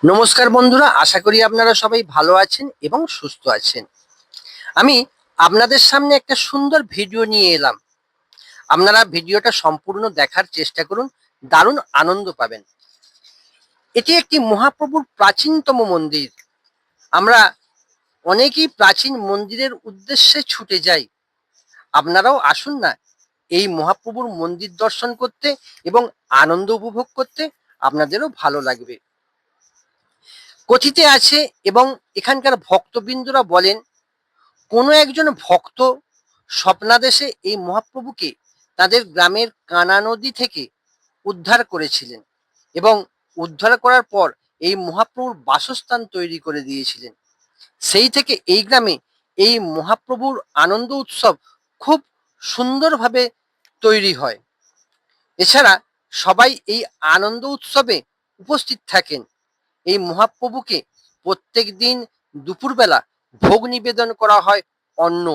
নমস্কার বন্ধুরা, আশা করি আপনারা সবাই ভালো আছেন এবং সুস্থ আছেন। আমি আপনাদের সামনে একটা সুন্দর ভিডিও নিয়ে এলাম। আপনারা ভিডিওটা সম্পূর্ণ দেখার চেষ্টা করুন, দারুণ আনন্দ পাবেন। এটি একটি মহাপ্রভুর প্রাচীনতম মন্দির। আমরা অনেকেই প্রাচীন মন্দিরের উদ্দেশ্যে ছুটে যাই। আপনারাও আসুন না এই মহাপ্রভুর মন্দির দর্শন করতে এবং আনন্দ উপভোগ করতে। আপনাদেরও ভালো লাগবে। কথিতে আছে এবং এখানকার ভক্তবৃন্দরা বলেন, কোনো একজন ভক্ত স্বপ্নাদেশে এই মহাপ্রভুকে তাদের গ্রামের কানা নদী থেকে উদ্ধার করেছিলেন এবং উদ্ধার করার পর এই মহাপ্রভুর বাসস্থান তৈরি করে দিয়েছিলেন। সেই থেকে এই গ্রামে এই মহাপ্রভুর আনন্দ উৎসব খুব সুন্দরভাবে তৈরি হয়। এছাড়া সবাই এই আনন্দ উৎসবে উপস্থিত থাকেন। এই মহাপ্রভুকে প্রত্যেক দিন দুপুরবেলা ভোগ নিবেদন করা হয় অন্ন।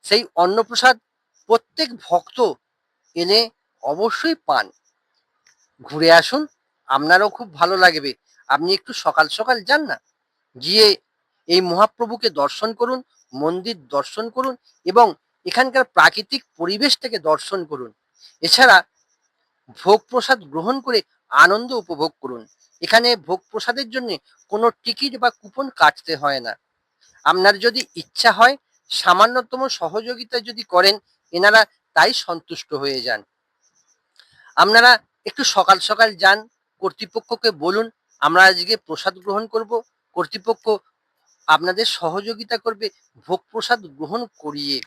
সেই অন্নপ্রসাদ প্রত্যেক ভক্ত এলে অবশ্যই পান। ঘুরে আসুন, আপনারও খুব ভালো লাগবে। আপনি একটু সকাল সকাল যান না, গিয়ে এই মহাপ্রভুকে দর্শন করুন, মন্দির দর্শন করুন এবং এখানকার প্রাকৃতিক পরিবেশটাকে দর্শন করুন। এছাড়া ভোগ প্রসাদ গ্রহণ করে আনন্দ উপভোগ করুন। এখানে ভোগ প্রসাদের জন্য কোনো টিকিট বা কুপন কাটতে হয় না। আপনার যদি ইচ্ছা হয়, সামান্যতম সহযোগিতা যদি করেন, এনারা তাই সন্তুষ্ট হয়ে যান। আপনারা একটু সকাল সকাল যান, কর্তৃপক্ষকে বলুন আমরা আজকে প্রসাদ গ্রহণ করব। কর্তৃপক্ষ আপনাদের সহযোগিতা করবে ভোগ প্রসাদ গ্রহণ করিয়ে।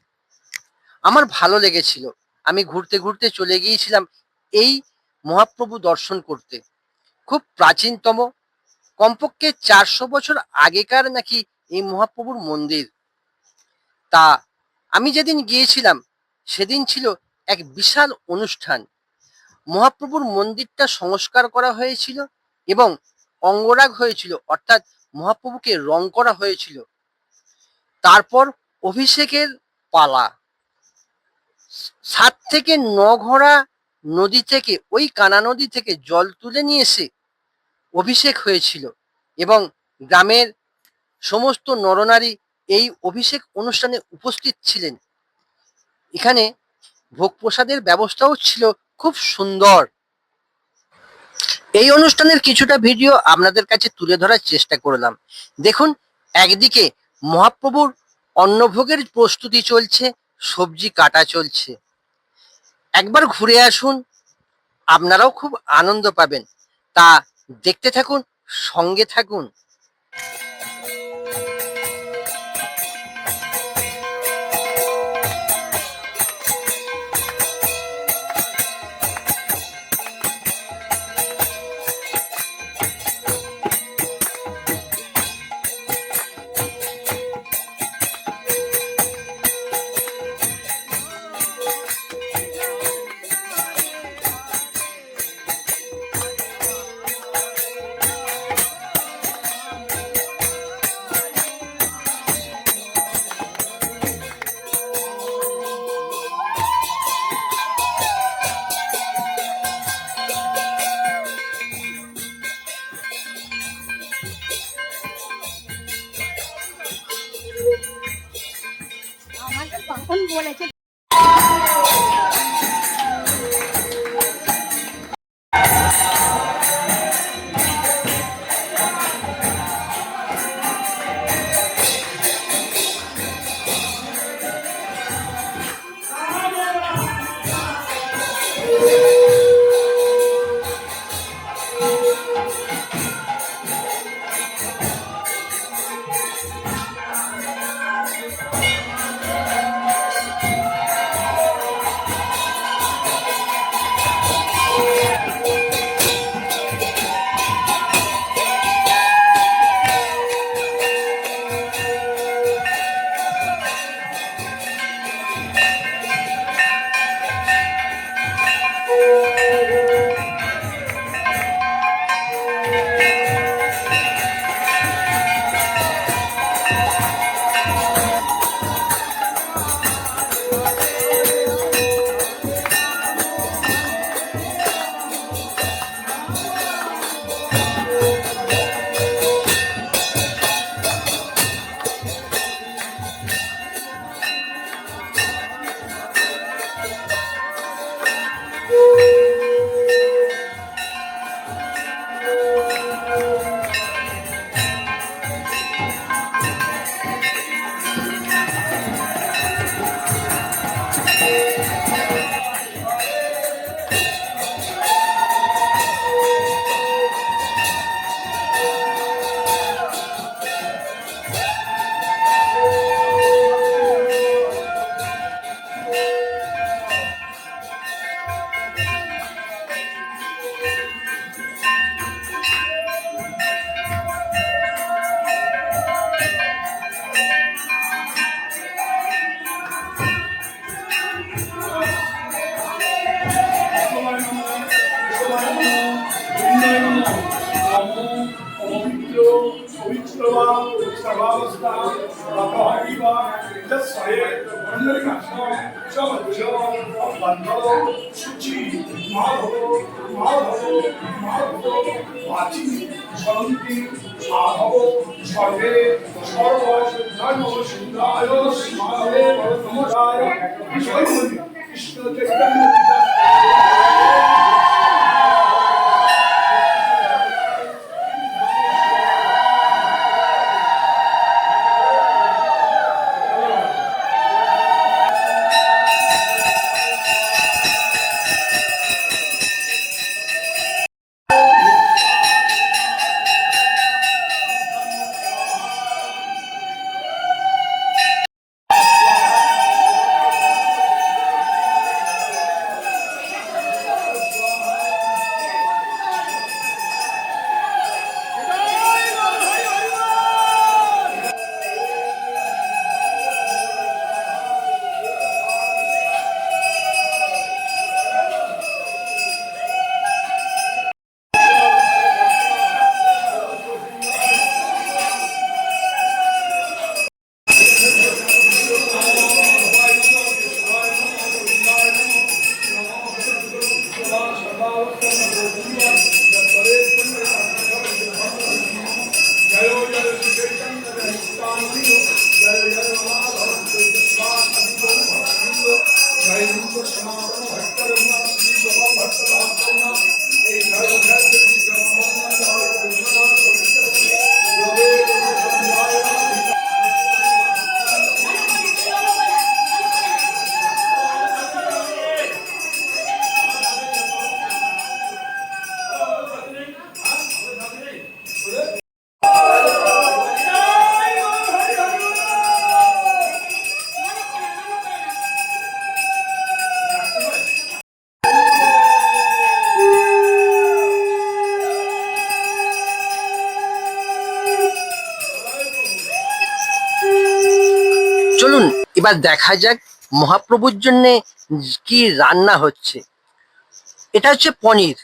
আমার ভালো লেগেছিল। আমি ঘুরতে ঘুরতে চলে গিয়েছিলাম এই মহাপ্রভু দর্শন করতে। খুব প্রাচীনতম, কমপক্ষে 400 বছর আগেকার নাকি এই মহাপ্রভুর মন্দির। তা আমি যেদিন গিয়েছিলাম সেদিন ছিল এক বিশাল অনুষ্ঠান। মহাপ্রভুর মন্দিরটা সংস্কার করা হয়েছিল এবং অঙ্গরাগ হয়েছিল, অর্থাৎ মহাপ্রভুকে রং করা হয়েছিল। তারপর অভিষেকের পালা। 7 থেকে 9 ঘোড়া নদী থেকে, ওই কানা নদী থেকে জল তুলে নিয়ে এসে অভিষেক হয়েছিল এবং গ্রামের সমস্ত নরনারী এই অভিষেক অনুষ্ঠানে উপস্থিত ছিলেন। এখানে ভোগ প্রসাদের ব্যবস্থাও ছিল খুব সুন্দর। এই অনুষ্ঠানের কিছুটা ভিডিও আপনাদের কাছে তুলে ধরার চেষ্টা করলাম। দেখুন, একদিকে মহাপ্রভুর অন্নভোগের প্রস্তুতি চলছে, সবজি কাটা চলছে। একবার ঘুরে আসুন, আপনারাও খুব আনন্দ পাবেন। তা দেখতে থাকুন, সঙ্গে থাকুন। আমাকে কখন বলেছে চলুন এবার দেখা যাক মহাপ্রভুর জন্য কি রান্না হচ্ছে। এটা হচ্ছে পনির,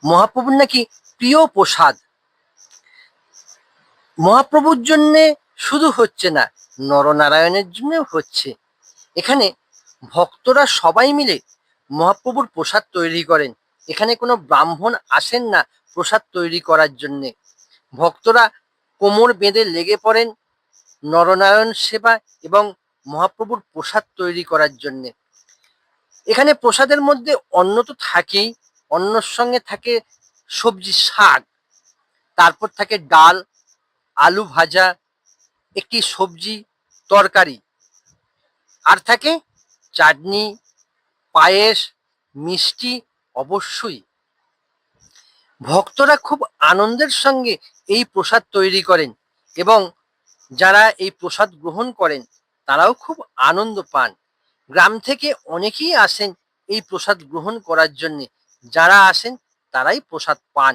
মহাপ্রভুর নাকি প্রিয় প্রসাদ। মহাপ্রভুর জন্য শুধু হচ্ছে না, নরনারায়ণের জন্য হচ্ছে। এখানে ভক্তরা সবাই মিলে মহাপ্রভুর প্রসাদ তৈরি করেন। এখানে কোনো ব্রাহ্মণ আসেন না প্রসাদ তৈরি করার জন্যে। ভক্তরা কোমর বেঁধে লেগে পড়েন নরনারায়ণ সেবা এবং মহাপ্রভুর প্রসাদ তৈরি করার জন্যে। এখানে প্রসাদের মধ্যে অন্ন তো থাকেই, অন্নর সঙ্গে থাকে সবজি শাক, তারপর থাকে ডাল, আলু ভাজা, একটি সবজি তরকারি, আর থাকে চাটনি, পায়েস, মিষ্টি। অবশ্যই ভক্তরা খুব আনন্দের সঙ্গে এই প্রসাদ তৈরি করেন এবং যারা এই প্রসাদ গ্রহণ করেন তারাও খুব আনন্দ পান। গ্রাম থেকে অনেকেই আসেন এই প্রসাদ গ্রহণ করার জন্যে। যারা আসেন তারাই প্রসাদ পান।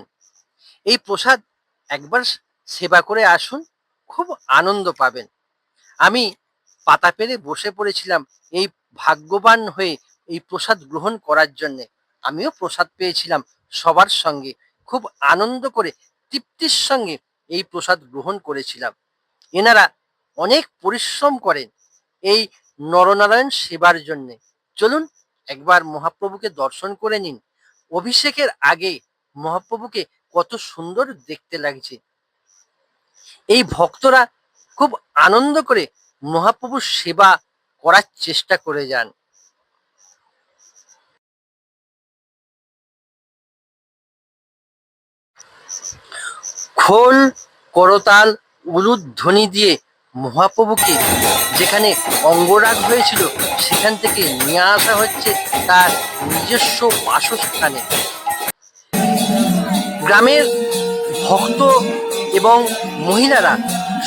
এই প্রসাদ একবার সেবা করে আসুন, খুব আনন্দ পাবেন। আমি পাতা পেরে বসে পড়েছিলাম এই ভাগ্যবান হয়ে এই প্রসাদ গ্রহণ করার জন্যে। আমিও প্রসাদ পেয়েছিলাম সবার সঙ্গে, খুব আনন্দ করে তৃপ্তির সঙ্গে এই প্রসাদ গ্রহণ করেছিলাম। এনারা অনেক পরিশ্রম করেন এই নরনারায়ণ সেবার জন্যে। চলুন একবার মহাপ্রভুকে দর্শন করে নিন। অভিষেকের আগে মহাপ্রভুকে কত সুন্দর দেখতে লাগছে। এই ভক্তরা খুব আনন্দ করে মহাপ্রভুর সেবা করার চেষ্টা করে যান। খোল, করতাল, উলুধ্বনি দিয়ে মহাপ্রভুকে যেখানে অঙ্গরাগ হয়েছিল সেখান থেকে নিয়ে আসা হচ্ছে তার নিজস্ব বাসস্থানে। গ্রামের ভক্ত এবং মহিলারা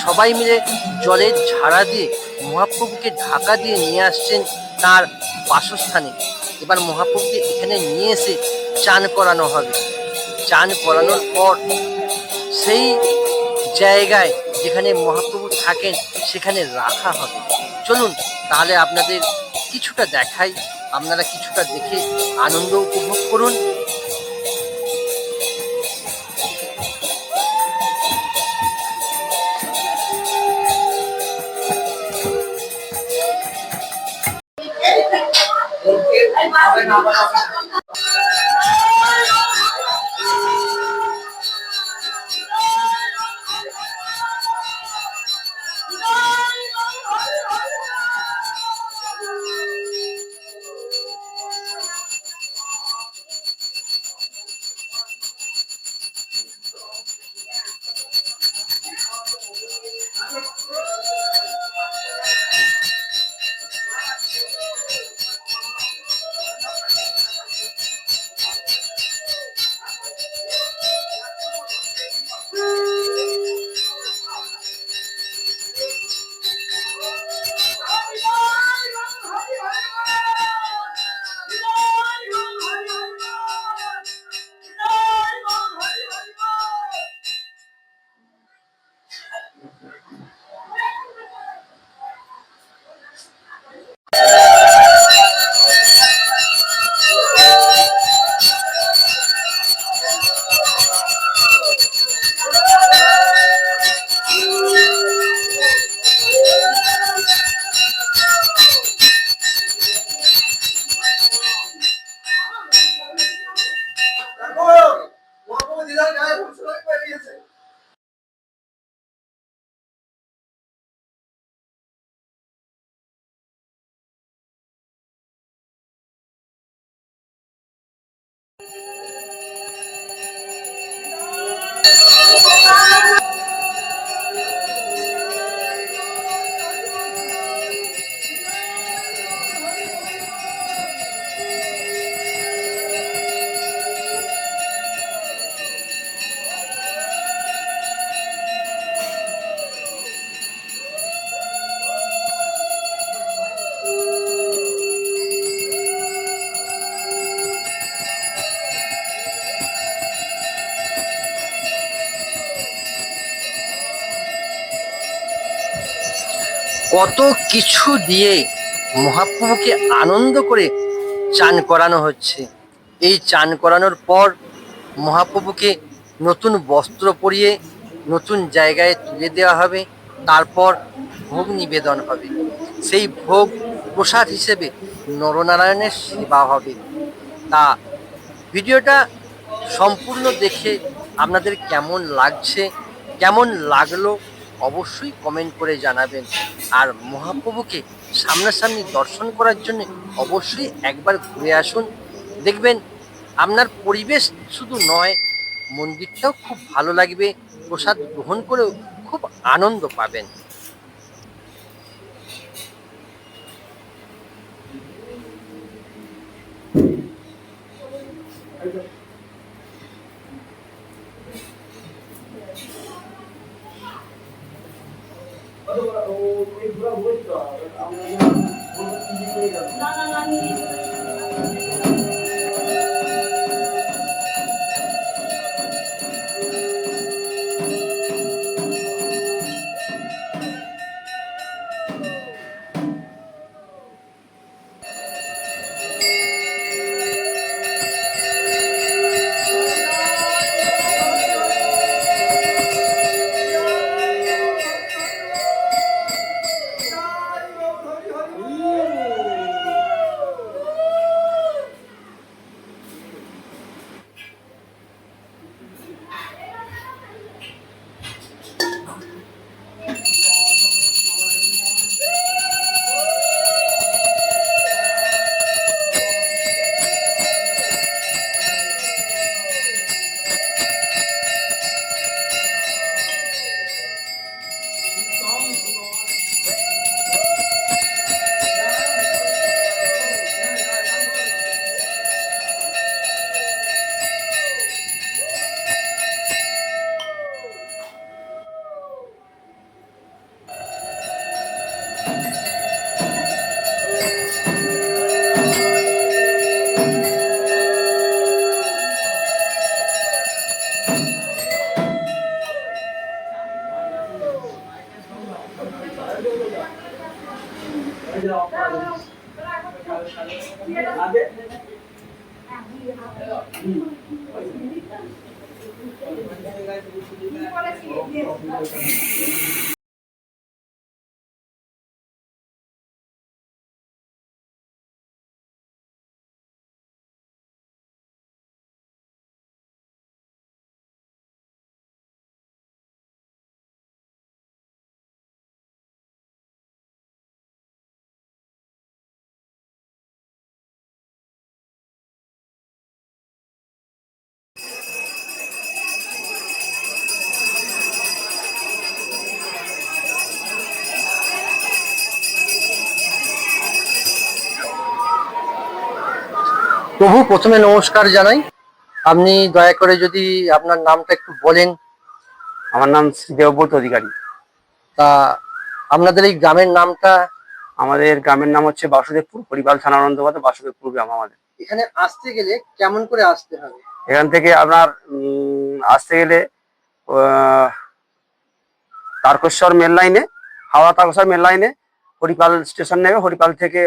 সবাই মিলে জলের ঝাড়া দিয়ে মহাপ্রভুকে ঢাকা দিয়ে নিয়ে আসছেন তার বাসস্থানে। এবার মহাপ্রভুকে এখানে নিয়ে এসে চান করানো হবে। চান করানোর পর সেই জায়গায় যেখানে মহাপ্রভু থাকেন সেখানে রাখা হবে। চলুন তাহলে আপনাদের কিছুটা দেখাই, আপনারা কিছুটা দেখে আনন্দ উপভোগ করুন। কত কিছু দিয়ে মহাপ্রভুকে আনন্দ করে চান করানো হচ্ছে। এই চান করানোর পর মহাপ্রভুকে নতুন বস্ত্র পরিয়ে নতুন জায়গায় তুলে দেওয়া হবে, তারপর ভোগ নিবেদন হবে। সেই ভোগ প্রসাদ হিসেবে নরনারায়ণের সেবা হবে। তা ভিডিওটা সম্পূর্ণ দেখে আপনাদের কেমন লাগছে, কেমন লাগলো অবশ্যই কমেন্ট করে জানাবেন। আর মহাপ্রভুকে সামনাসামনি দর্শন করার জন্য অবশ্যই একবার ঘুরে আসুন। দেখবেন আপনার পরিবেশ শুধু নয়, মন্দিরটাও খুব ভালো লাগবে, প্রসাদ গ্রহণ করেও খুব আনন্দ পাবেন। প্রভু, প্রথমে নমস্কার জানাই। আপনি দয়া করে যদি আপনার নামটা একটু বলেন। আমার নাম শ্রী দেবব্রত অধিকারী। তা আপনাদের এই গ্রামের নামটা? আমাদের গ্রামের নাম হচ্ছে বাসুদেবপুর, হরিপাল থানার অন্তর্গত বাসুদেবপুর গ্রাম আমাদের। এখানে আসতে গেলে কেমন করে আসতে হবে? এখান থেকে আপনার আসতে গেলে তারকেশ্বর মেল লাইনে, হাওড়া তারকেশ্বর মেল লাইনে হরিপাল স্টেশন নেবে। হরিপাল থেকে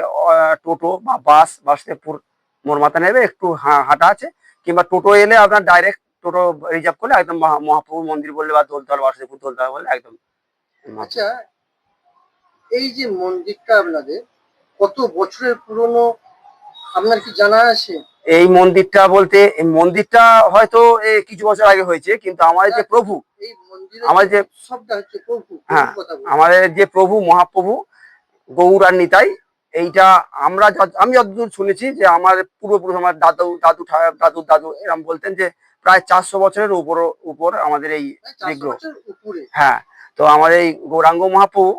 টোটো বা বাস বাসুদেবপুর মোড় মাথা নেবে, একটু হাঁটা আছে। কিংবা টোটো এলে আপনার ডাইরেক্ট টোটো রিজার্ভ করলে একদম মহাপ্রভু মন্দির বললে বা দোলতলা, বাসুদেবপুর দোলতলা বললে একদম। আচ্ছা, এই যে মন্দিরটা আপনাদের কত বছরের পুরনো, আপনার কি জানা আছে? এই মন্দিরটা বলতে, এই মন্দিরটা হয়তো কিছু বছর আগে হয়েছে, কিন্তু আমাদের যে প্রভু, এই মন্দিরের আমাদের যে উৎসবটা হচ্ছে প্রভু, হ্যাঁ, কথা বলছি। আমাদের যে প্রভু মহাপ্রভু গৌর আর নিতাই, এইটা আমি যতদূর শুনেছি যে আমার পূর্বপুরুষ, আমার দাদু দাদু দাদু দাদু এরম বলতেন যে প্রায় 400 বছরের উপর আমাদের এই বিগ্রহ। উপরে। হ্যাঁ, তো আমার এই গৌরাঙ্গ মহাপ্রভু,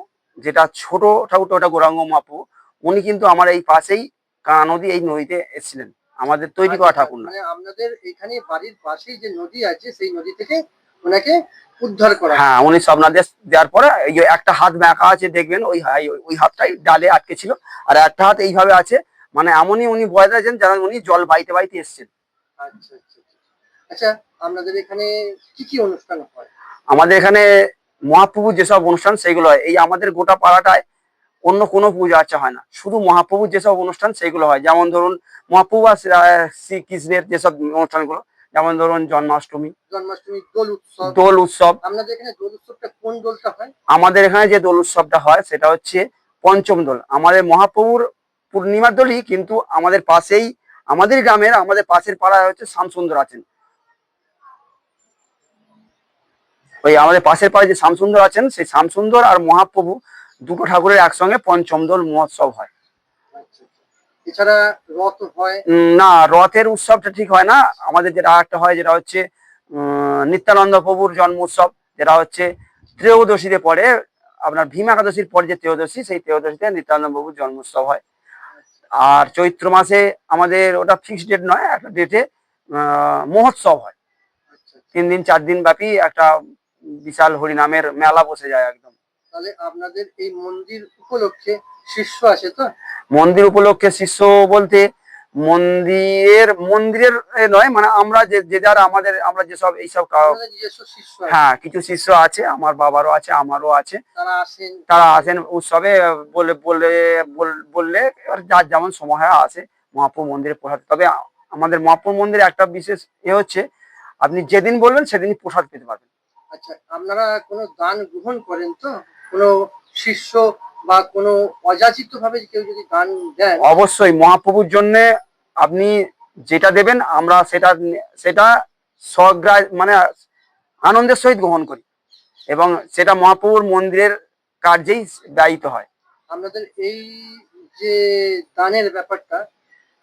যেটা ছোট ঠাকুরটা ওটা গৌরাঙ্গ মহাপ্রভু, উনি কিন্তু আমার এই পাশেই কানা নদী, এই নদীতে এসেছিলেন, আমাদের তৈরি করা ঠাকুর না। মানে আপনাদের এখানে বাড়ির পাশেই যে নদী আছে সেই নদী থেকে ওনাকে উদ্ধার করা। হ্যাঁ, উনি স্বপ্নাদেশ দেওয়ার পরে এই যে একটা হাত ব্যাঁকা আছে দেখবেন, ওই হাতটাই ডালে আটকে ছিল, আর একটা হাত এইভাবে আছে। মানে এমনই উনি বয় দিয়েছেন যেন উনি জল বাইতে বাইতে এসছেন। আচ্ছা আচ্ছা আচ্ছা। আচ্ছা, আপনাদের এখানে কি কি অনুষ্ঠান হয়? আমাদের এখানে মহাপ্রভুর যেসব অনুষ্ঠান সেগুলো হয়। এই আমাদের গোটা পাড়াটায় অন্য কোনো পুজো আর্চা হয় না, শুধু মহাপ্রভুর যেসব অনুষ্ঠান সেগুলো হয়। যেমন ধরুন মহাপ্রভু আর শ্রীকৃষ্ণের যেসব অনুষ্ঠানগুলো, যেমন ধরুন জন্মাষ্টমী, দোল উৎসব। আপনাদের এখানে দোল উৎসবটা কোন দোলটা হয়? আমাদের এখানে যে দোল উৎসবটা হয় সেটা হচ্ছে পঞ্চম দোল। আমাদের মহাপ্রভুর পূর্ণিমার দোলই, কিন্তু আমাদের পাশেই, আমাদের গ্রামের, আমাদের পাশের পাড়ায় হচ্ছে শ্যামসুন্দর আছেন। ওই আমাদের পাশের পাড়ায় যে শ্যামসুন্দর আছেন, সেই শ্যামসুন্দর আর মহাপ্রভু দুটো ঠাকুরের একসঙ্গে পঞ্চম দোল মহোৎসব হয়। এছাড়া রথ হয় না, রথের উৎসবটা ঠিক হয় না। আমাদের যেটা একটা হয়, যেটা হচ্ছে নিত্যানন্দ প্রভুর জন্ম উৎসব, যেটা হচ্ছে ত্রয়োদশীতে পরে, আপনার ভীম একাদশীর পরে যে ত্রয়োদশী, সেই ত্রয়োদশীতে নিত্যানন্দ প্রভুর জন্ম উৎসব হয়। আর চৈত্র মাসে আমাদের ওটা ফিক্সড ডেট নয়, একটা ডেটে মহোৎসব হয়। 3 দিন 4 দিন ব্যাপী একটা বিশাল হরিনামের মেলা বসে যায় একদম। তাহলে আপনাদের এই মন্দির উপলক্ষে শিষ্য আছে তো? মন্দির উপলক্ষে শিষ্য বলতে মন্দিরের নয়, মানে আমরা যে যারা আমাদের, আমরা যেসব এইসব, হ্যাঁ, কিছু শিষ্য আছে, আমার বাবারও আছে, আমারও আছে। তারা আসেন উৎসবে, বলে বলে বললে যার যেমন সময় হয় আসে মহাপ্রভু মন্দিরে প্রসাদ। তবে আমাদের মহাপ্রভু মন্দিরে একটা বিশেষ হচ্ছে, আপনি যেদিন বলবেন সেদিনই প্রসাদ পেতে পারবেন। আচ্ছা, আপনারা কোনো দান গ্রহণ করেন তো? কোনো শিষ্য বা কোনো অযাচিত ভাবে কেউ যদি দান দেন? অবশ্যই, মহাপ্রভুর জন্য আপনি যেটা দেবেন আমরা সেটা সেটা মানে আনন্দের সহিত গ্রহণ করি, এবং সেটা মহাপ্রভুর মন্দিরের কার্যেই ব্যয়িত হয়। আপনাদের এই যে দানের ব্যাপারটা,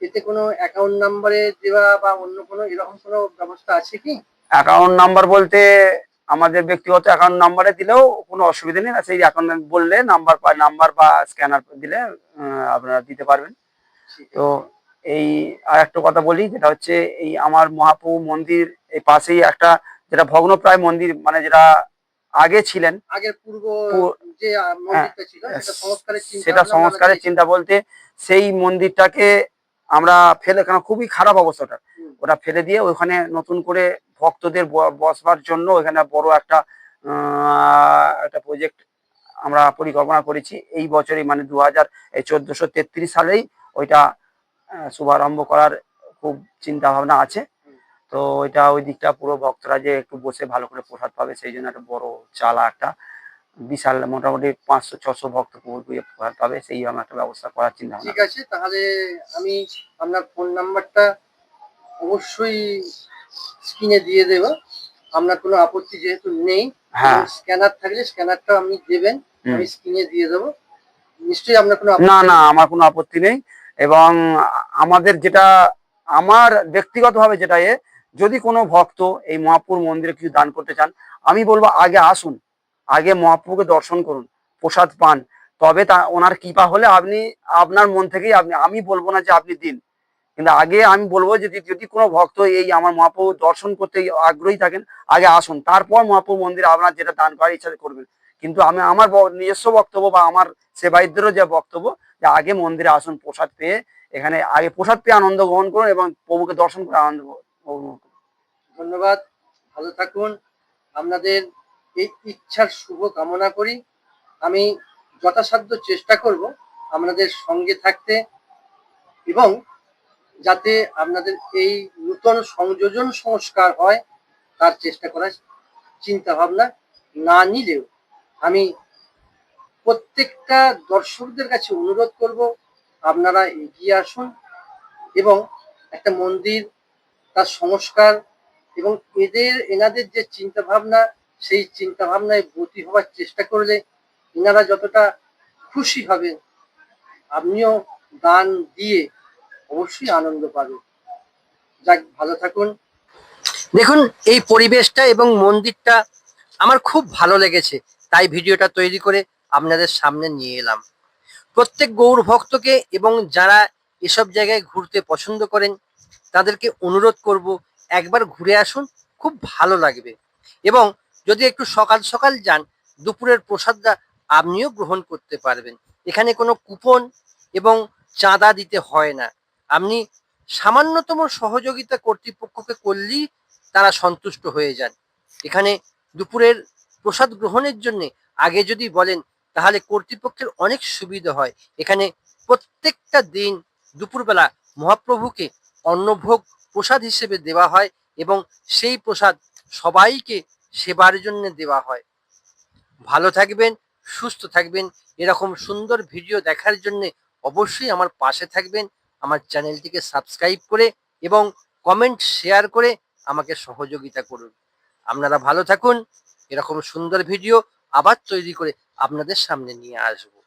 এতে কোনো অ্যাকাউন্ট নাম্বারে দেওয়া বা অন্য কোনো এরকম কোনো ব্যবস্থা আছে কি? অ্যাকাউন্ট নাম্বার বলতে আমাদের ব্যক্তিগত অ্যাকাউন্ট নাম্বারে দিলেও কোনো অসুবিধা নেই। সেই অ্যাকাউন্ট বললে নাম্বার বা স্ক্যানার দিলে আপনারা দিতে পারবেন। তো এই আর একটা কথা বলি, যেটা হচ্ছে এই আমার মহাপ্রভু মন্দির এই পাশেই একটা, যেটা ভগ্নপ্রায় মন্দির, মানে যেটা আগে ছিলেন, আগের পূর্ব যে মন্দিরটা ছিল সেটা সংস্কারের চিন্তা বলতে, সেই মন্দিরটাকে আমরা ফেলে, কারণ খুবই খারাপ অবস্থাটা, ওটা ফেলে দিয়ে ওখানে নতুন করে ভক্তদের বসবার জন্য ওখানে বড় একটা একটা প্রজেক্ট আমরা পরিকল্পনা করেছি এই বছরই, মানে 1433 সালেই ওইটা শুভারম্ভ করার খুব চিন্তা ভাবনা আছে। তো ওইটা ওই দিকটা পুরো ভক্তরা যে একটু বসে ভালো করে প্রসাদ পাবে, সেই জন্য একটা বড় চালা, একটা বিশাল মোটামুটি 500-600 ভক্ত প্রসাদ পাবে, সেই আমার একটা ব্যবস্থা করার চিন্তা ভাবনা। ঠিক আছে, তাহলে আমি আপনার ফোন নাম্বারটা অবশ্যই স্ক্রিনে দিয়ে দেব। আপনার কোনো আপত্তি যেহেতু নেই, হ্যাঁ, স্ক্যানার থাকলে স্ক্যানারটা আপনি দেবেন, আমি স্ক্রিনে দিয়ে দেবো। নিশ্চয়ই আপনার কোনো না না, আমার কোনো আপত্তি নেই। এবং আমাদের যেটা, আমার ব্যক্তিগতভাবে যেটা যদি কোনো ভক্ত এই মহাপ্রভুর মন্দিরে কিছু দান করতে চান, আমি বলবো আগে আসুন, আগে মহাপ্রভুকে দর্শন করুন, প্রসাদ পান, তবে তা ওনার কৃপা হলে আপনি আপনার মন থেকেই, আমি বলবো না যে আপনি দিন, কিন্তু আগে আমি বলবো যে যদি কোনো ভক্ত এই আমার মহাপ্রভু দর্শন করতে আগ্রহী থাকেন, আগে আসুন, তারপর মহাপ্রভু মন্দিরে আপনার যেটা দান করার ইচ্ছা করবেন। কিন্তু আমি আমার নিজস্ব বক্তব্য বা আমার সেবায়িতদেরও যে বক্তব্য, যে আগে মন্দিরে আসুন, প্রসাদ পেয়ে এখানে আগে প্রসাদ পেয়ে আনন্দ গ্রহণ করুন এবং প্রভুকে দর্শন করে আনন্দ গ্রহণ করুন। ধন্যবাদ, ভালো থাকুন। আপনাদের এই ইচ্ছার শুভ কামনা করি। আমি যথাসাধ্য চেষ্টা করব আপনাদের সঙ্গে থাকতে এবং যাতে আপনাদের এই নূতন সংযোজন সংস্কার হয় তার চেষ্টা করার চিন্তা ভাবনা না নিলেও আমি প্রত্যেকটা দর্শকদের কাছে অনুরোধ করব আপনারা এগিয়ে আসুন এবং একটা মন্দির, তার সংস্কার এবং এনাদের যে চিন্তা ভাবনা, সেই চিন্তা ভাবনায় ব্রতী হওয়ার চেষ্টা করলে এনারা যতটা খুশি হবেন, আপনিও দান দিয়ে অবশ্যই আনন্দ পাবেন। যাক, ভালো থাকুন। দেখুন, এই পরিবেশটা এবং মন্দিরটা আমার খুব ভালো লেগেছে, তাই ভিডিওটা তৈরি করে আপনাদের সামনে নিয়ে এলাম। প্রত্যেক গৌর ভক্তকে এবং যারা এসব জায়গায় ঘুরতে পছন্দ করেন তাদেরকে অনুরোধ করব, একবার ঘুরে আসুন, খুব ভালো লাগবে। এবং যদি একটু সকাল সকাল যান, দুপুরের প্রসাদটা আপনিও গ্রহণ করতে পারবেন। এখানে কোনো কুপন এবং চাঁদা দিতে হয় না। আপনি সামান্যতম সহযোগিতা কর্তৃপক্ষকে করলেই তারা সন্তুষ্ট হয়ে যান। এখানে দুপুরের প্রসাদ গ্রহণের জন্য আগে যদি বলেন তাহলে কর্তৃপক্ষের অনেক সুবিধা হয়। এখানে প্রত্যেকটা দিন দুপুরবেলা মহাপ্রভুকে অন্নভোগ প্রসাদ হিসেবে দেওয়া হয় এবং সেই প্রসাদ সবাইকে সেবার জন্য দেওয়া হয়। ভালো থাকবেন, সুস্থ থাকবেন। এরকম সুন্দর ভিডিও দেখার জন্য অবশ্যই আমার পাশে থাকবেন। আমার চ্যানেলটিকে সাবস্ক্রাইব করে এবং কমেন্ট শেয়ার করে আমাকে সহযোগিতা করুন। আপনারা ভালো থাকুন। এরকম সুন্দর ভিডিও আবার তৈরি করে আপনাদের সামনে নিয়ে আসবো।